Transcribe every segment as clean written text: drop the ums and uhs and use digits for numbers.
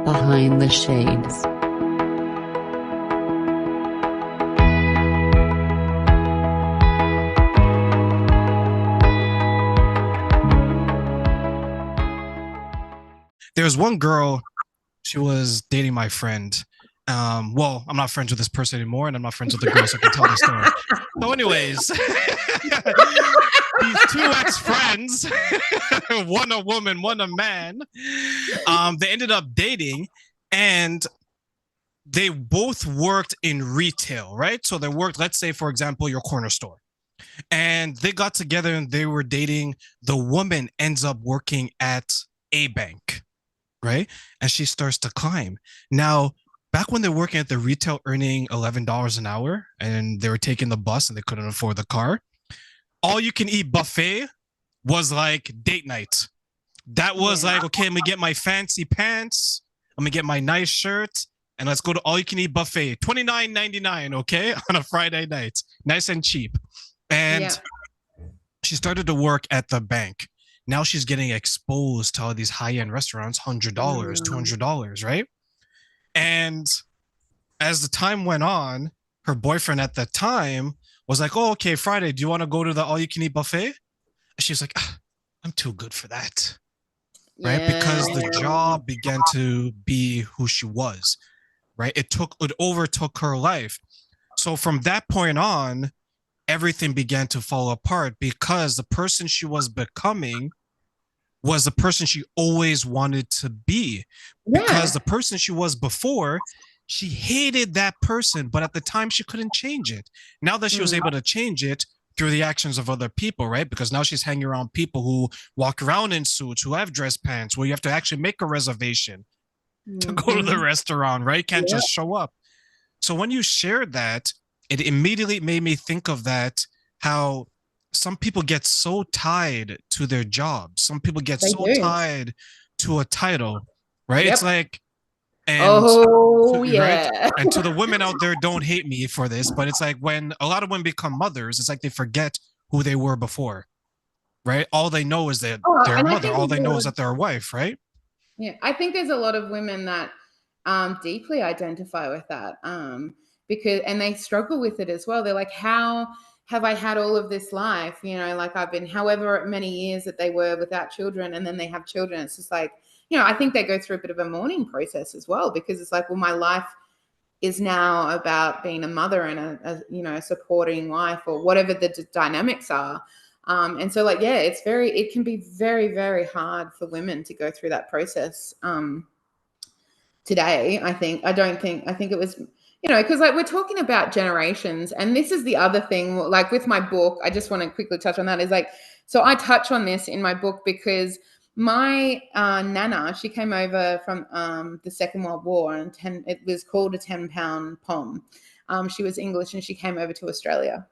Behind the Shades. There's one girl, she was dating my friend. Well, I'm not friends with this person anymore, and I'm not friends with the girl, so I can tell the story. So, anyways, these two ex-friends, one a woman, one a man, they ended up dating, and they both worked in retail, right? So they worked, let's say, for example, your corner store. And they got together and they were dating. The woman ends up working at a bank, right? And she starts to climb. Now, back when they're working at the retail earning $11 an hour and they were taking the bus and they couldn't afford the car, all you can eat buffet was like date night. That was like, okay, I'm gonna get my fancy pants, I'm gonna get my nice shirt, and let's go to all you can eat buffet. $29.99, okay, on a Friday night. Nice and cheap. And she started to work at the bank. Now she's getting exposed to all these high-end restaurants, $100, $200, right? And as the time went on, her boyfriend at the time was like, oh, okay, Friday, do you want to go to the all-you-can-eat buffet? And she was like, I'm too good for that, right? Because the job began to be who she was, right? It overtook her life. So from that point on, everything began to fall apart because the person she was becoming was the person she always wanted to be. Because the person she was before, she hated that person, but at the time she couldn't change it. Now that she was able to change it through the actions of other people, right? Because now she's hanging around people who walk around in suits, who have dress pants, where you have to actually make a reservation to go to the restaurant, right? You can't just show up. So when you shared that, it immediately made me think of that, how some people get so tied to their job. Some people get so tied to a title, right? It's like, and right? And to the women out there, don't hate me for this, but it's like when a lot of women become mothers, it's like they forget who they were before, right? All they know is that they're a mother. All they know is that they're a wife, right? Yeah, I think there's a lot of women that deeply identify with that because, and they struggle with it as well. They're like, how have I had all of this life? You know, like I've been however many years that they were without children, and then they have children. It's just like, you know, I think they go through a bit of a mourning process as well, because it's like, well, my life is now about being a mother and a supporting wife, or whatever the dynamics are. And so, like, yeah, it can be very, very hard for women to go through that process today. I think it was, because like we're talking about generations, and this is the other thing, like with my book, I just want to quickly touch on that, is like, so I touch on this in my book because my nana, she came over from the Second World War, and it was called a 10-pound pom. She was English, and she came over to Australia.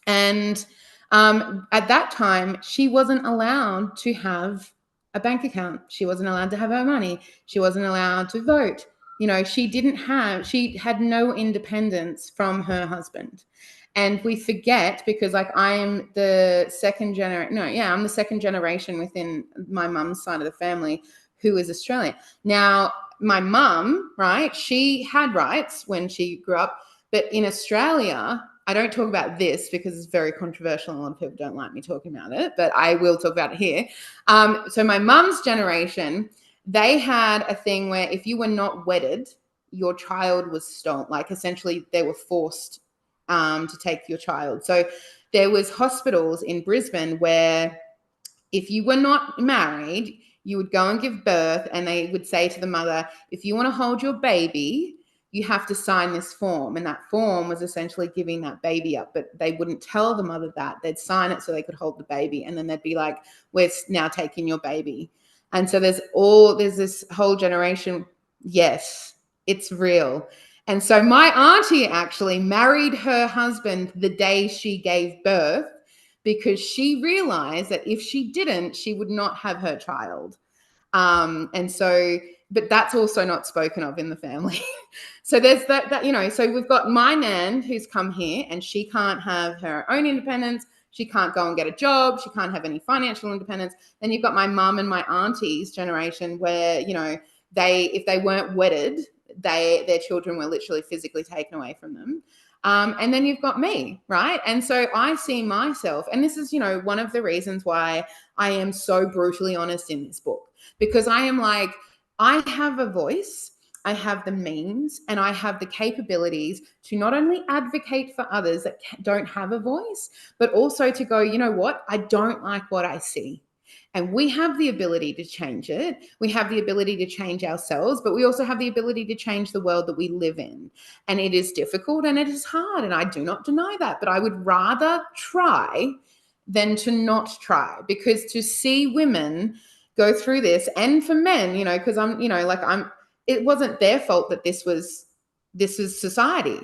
And at that time, she wasn't allowed to have a bank account. She wasn't allowed to have her money. She wasn't allowed to vote. She had no independence from her husband. And we forget, because like I'm the second generation within my mum's side of the family who is Australian. Now, my mum, right, she had rights when she grew up, but in Australia, I don't talk about this because it's very controversial and a lot of people don't like me talking about it, but I will talk about it here. So my mum's generation, they had a thing where if you were not wedded, your child was stolen. Like essentially they were forced to take your child. So there was hospitals in Brisbane where if you were not married, you would go and give birth, and they would say to the mother, if you want to hold your baby, you have to sign this form. And that form was essentially giving that baby up, but they wouldn't tell the mother that. They'd sign it so they could hold the baby. And then they'd be like, we're now taking your baby. And so there's this whole generation. Yes, it's real. And so my auntie actually married her husband the day she gave birth, because she realized that if she didn't, she would not have her child. And so, but that's also not spoken of in the family. So there's that, so we've got my nan who's come here, and she can't have her own independence. She can't go and get a job. She can't have any financial independence. Then you've got my mum and my auntie's generation where, if they weren't wedded, their children were literally physically taken away from them. And then you've got me, right? And so I see myself, and this is, one of the reasons why I am so brutally honest in this book, because I am like, I have a voice, I have the means, and I have the capabilities to not only advocate for others that don't have a voice, but also to go, you know what? I don't like what I see. And we have the ability to change it. We have the ability to change ourselves, but we also have the ability to change the world that we live in. And it is difficult and it is hard. And I do not deny that, but I would rather try than to not try, because to see women go through this, and for men, because it wasn't their fault that this was society.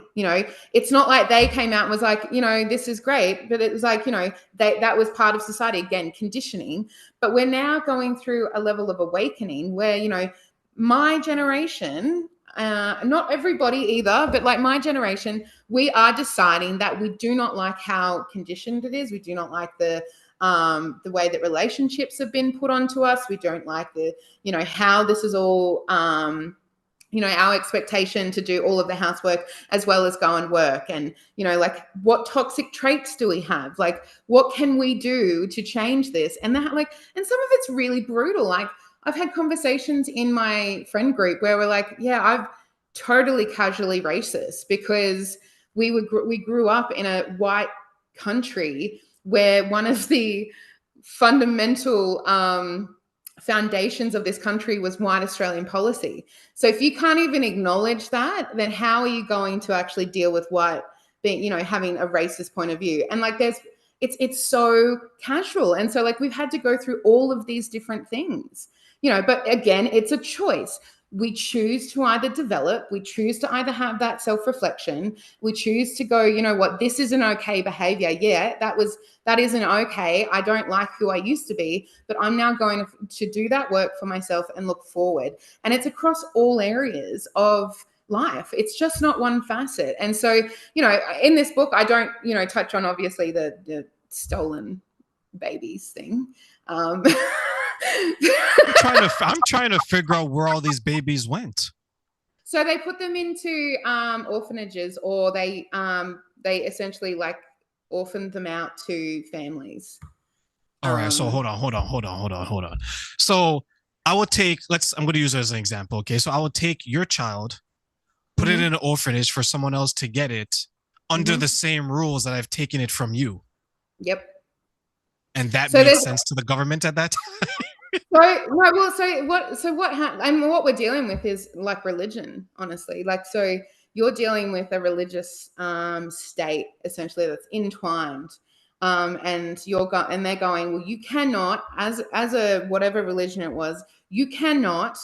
It's not like they came out and was like, this is great, but it was like, that was part of society, again, conditioning. But we're now going through a level of awakening where, my generation, not everybody either, but like my generation, we are deciding that we do not like how conditioned it is. We do not like the way that relationships have been put onto us. We don't like how this is all, our expectation to do all of the housework as well as go and work. And, like, what toxic traits do we have? Like, what can we do to change this? And that, like, and some of it's really brutal. Like, I've had conversations in my friend group where we're like, yeah, I've totally casually racist, because we grew up in a white country where one of the fundamental foundations of this country was white Australian policy. So if you can't even acknowledge that, then how are you going to actually deal with white being, having a racist point of view? And like it's so casual. And so like we've had to go through all of these different things, but again, it's a choice. We choose to either develop, we choose to either have that self-reflection, we choose to go, what, this isn't okay behavior. Yeah, that isn't okay. I don't like who I used to be, but I'm now going to do that work for myself and look forward. And it's across all areas of life. It's just not one facet. And so, in this book, I don't, touch on obviously the stolen babies thing. I'm trying to figure out where all these babies went. So they put them into orphanages, or they essentially like orphaned them out to families. All right. So hold on. So I'm going to use it as an example. Okay. So I would take your child, put it in an orphanage for someone else to get it under the same rules that I've taken it from you. Yep. And that made sense to the government at that time. What we're dealing with is like religion, honestly. Like, so you're dealing with a religious state essentially that's entwined, and they're going, well, you cannot, as a whatever religion it was, you cannot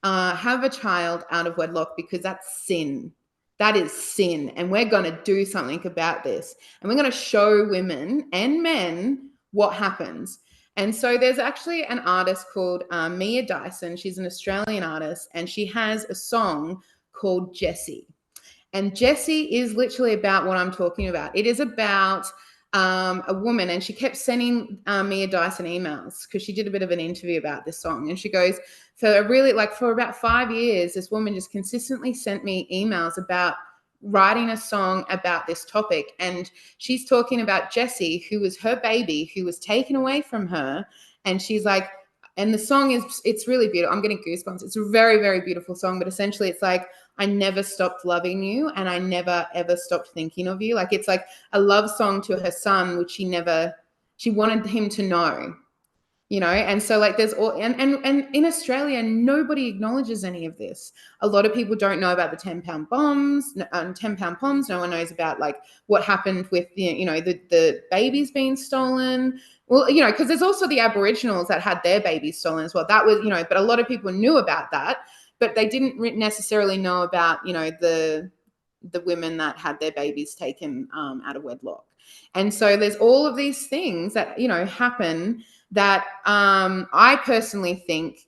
have a child out of wedlock, because that's sin. That is sin, and we're going to do something about this, and we're going to show women and men what happens. And so there's actually an artist called Mia Dyson. She's an Australian artist, and she has a song called Jessie. And Jessie is literally about what I'm talking about. It is about a woman, and she kept sending Mia Dyson emails because she did a bit of an interview about this song. And she goes, for about 5 years, this woman just consistently sent me emails about writing a song about this topic. And she's talking about Jessie, who was her baby, who was taken away from her. And she's like, and the song it's really beautiful. I'm getting goosebumps. It's a very, very beautiful song, but essentially it's like, I never stopped loving you, and I never, ever stopped thinking of you. Like, it's like a love song to her son, which she wanted him to know, and so like there's all, and in Australia, nobody acknowledges any of this. A lot of people don't know about the 10-pound bombs, 10-pound bombs. No one knows about like what happened with the babies being stolen. Well, because there's also the Aboriginals that had their babies stolen as well. That was, but a lot of people knew about that, but they didn't necessarily know about, the women that had their babies taken out of wedlock. And so there's all of these things that, happen that I personally think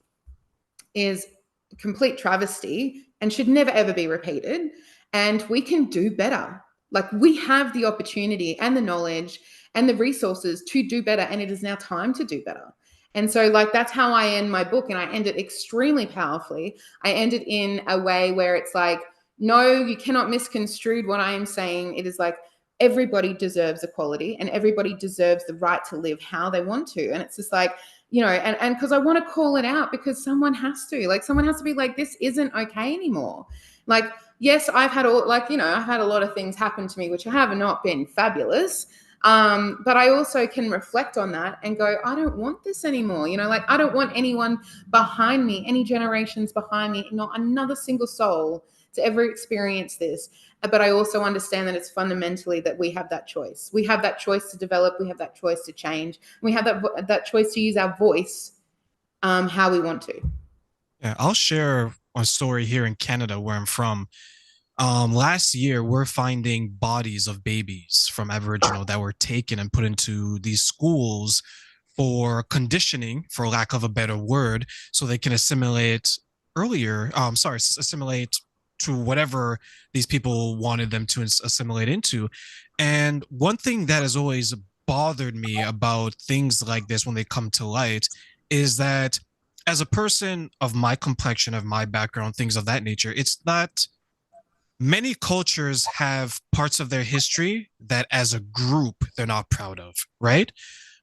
is a complete travesty and should never, ever be repeated. And we can do better. Like, we have the opportunity and the knowledge and the resources to do better. And it is now time to do better. And so like that's how I end my book, and I end it extremely powerfully. I end it in a way where it's like, no, you cannot misconstrue what I am saying. It is like everybody deserves equality and everybody deserves the right to live how they want to. And it's just like, you know, and because I want to call it out, because someone has to, like, someone has to be like, this isn't okay anymore. Like, yes, I've had all, like, you know, I've had a lot of things happen to me which have not been fabulous. But I also can reflect on that and go, I don't want this anymore. You know, like, I don't want anyone behind me, any generations behind me, not another single soul to ever experience this. But I also understand that it's fundamentally that we have that choice. We have that choice to develop. We have that choice to change. We have that choice to use our voice how we want to. Yeah, I'll share a story here in Canada where I'm from. Last year, we're finding bodies of babies from Aboriginal that were taken and put into these schools for conditioning, for lack of a better word, so they can assimilate earlier. Assimilate to whatever these people wanted them to assimilate into. And one thing that has always bothered me about things like this when they come to light is that as a person of my complexion, of my background, things of that nature, it's not many cultures have parts of their history that as a group they're not proud of, right?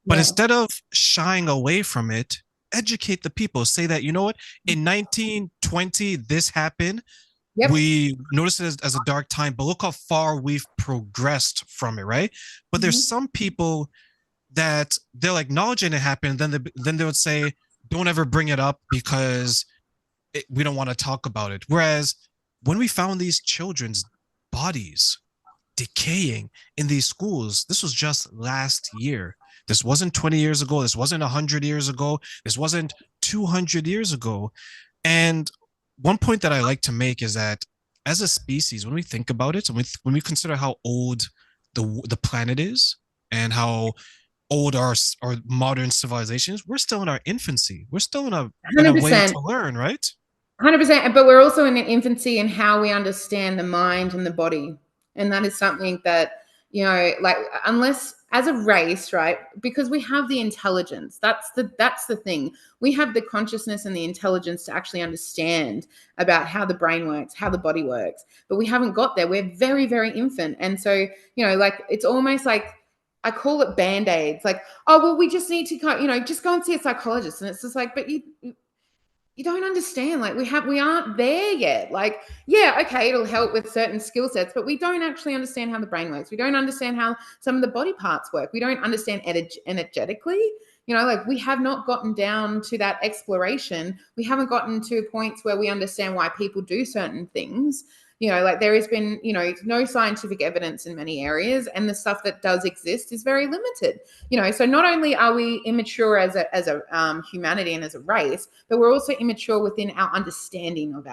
But Yeah. instead of shying away from it, educate the people. Say that, you know what, in 1920, this happened. Yep. We notice it as a dark time, but look how far we've progressed from it, right? But there's some people that they'll acknowledge it happened, then they would say, don't ever bring it up because we don't want to talk about it. Whereas when we found these children's bodies decaying in these schools, this was just last year. This wasn't 20 years ago. This wasn't 100 years ago. This wasn't 200 years ago. And one point that I like to make is that as a species, when we think about it, and when we consider how old the planet is and how old our modern civilizations, we're still in our infancy. We're still in a way 100%. to learn, right? 100%. But we're also in an infancy in how we understand the mind and the body. And that is something that, you know, like, unless as a race, right? Because we have the intelligence. That's the thing. We have the consciousness and the intelligence to actually understand about how the brain works, how the body works. But we haven't got there. We're very, very infant. And so, you know, like, it's almost like, I call it band-aids. Like, oh, well, we just need to, you know, just go and see a psychologist. And it's just like, but you don't understand. Like, we aren't there yet. Like, yeah, okay, it'll help with certain skill sets, but we don't actually understand how the brain works. We don't understand how some of the body parts work. We don't understand energetically. You know, like, we have not gotten down to that exploration. We haven't gotten to points where we understand why people do certain things. You know, like, there has been, you know, no scientific evidence in many areas, and the stuff that does exist is very limited. You know, so not only are we immature as a humanity and as a race, but we're also immature within our understanding of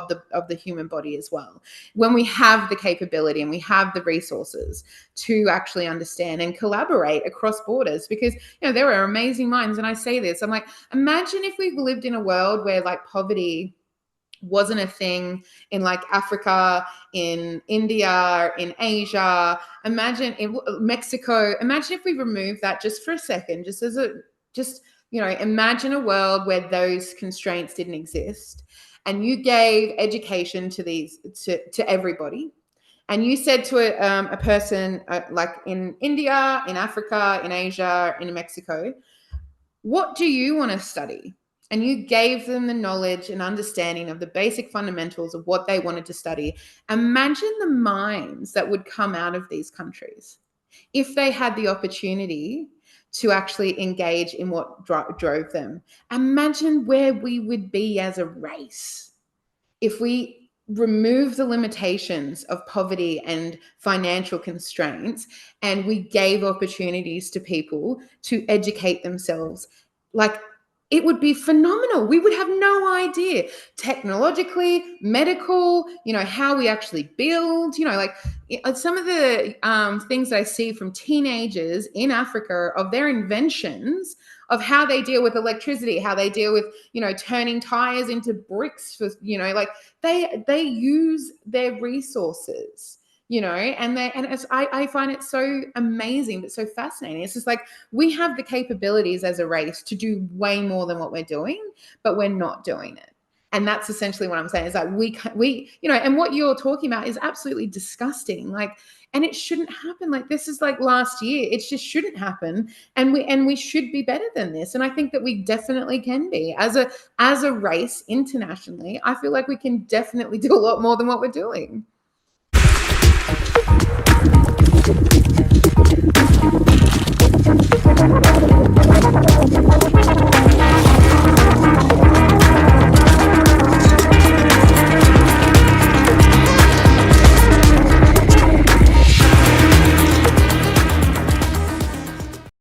the human body as well. When we have the capability and we have the resources to actually understand and collaborate across borders, because, you know, there are amazing minds. And I say this, I'm like, imagine if we lived in a world where, like, poverty wasn't a thing in, like, Africa, in India, in Asia. Imagine in Mexico. Imagine if we removed that just for a second, you know, imagine a world where those constraints didn't exist, and you gave education to everybody, and you said to a person, like, in India, in Africa, in Asia, in Mexico, what do you want to study? And you gave them the knowledge and understanding of the basic fundamentals of what they wanted to study. Imagine the minds that would come out of these countries if they had the opportunity to actually engage in what drove them. Imagine where we would be as a race if we remove the limitations of poverty and financial constraints, and we gave opportunities to people to educate themselves. Like, it would be phenomenal. We would have no idea, technologically, medical, you know, how we actually build, you know, like, some of the things I see from teenagers in Africa of their inventions of how they deal with electricity, how they deal with, you know, turning tires into bricks for, you know, like, they use their resources you know, I find it so amazing, but so fascinating. It's just like, we have the capabilities as a race to do way more than what we're doing, but we're not doing it. And that's essentially what I'm saying, is like, we, you know, and what you're talking about is absolutely disgusting. Like, and it shouldn't happen. Like, this is like last year. It just shouldn't happen. And we should be better than this. And I think that we definitely can be as a race internationally. I feel like we can definitely do a lot more than what we're doing.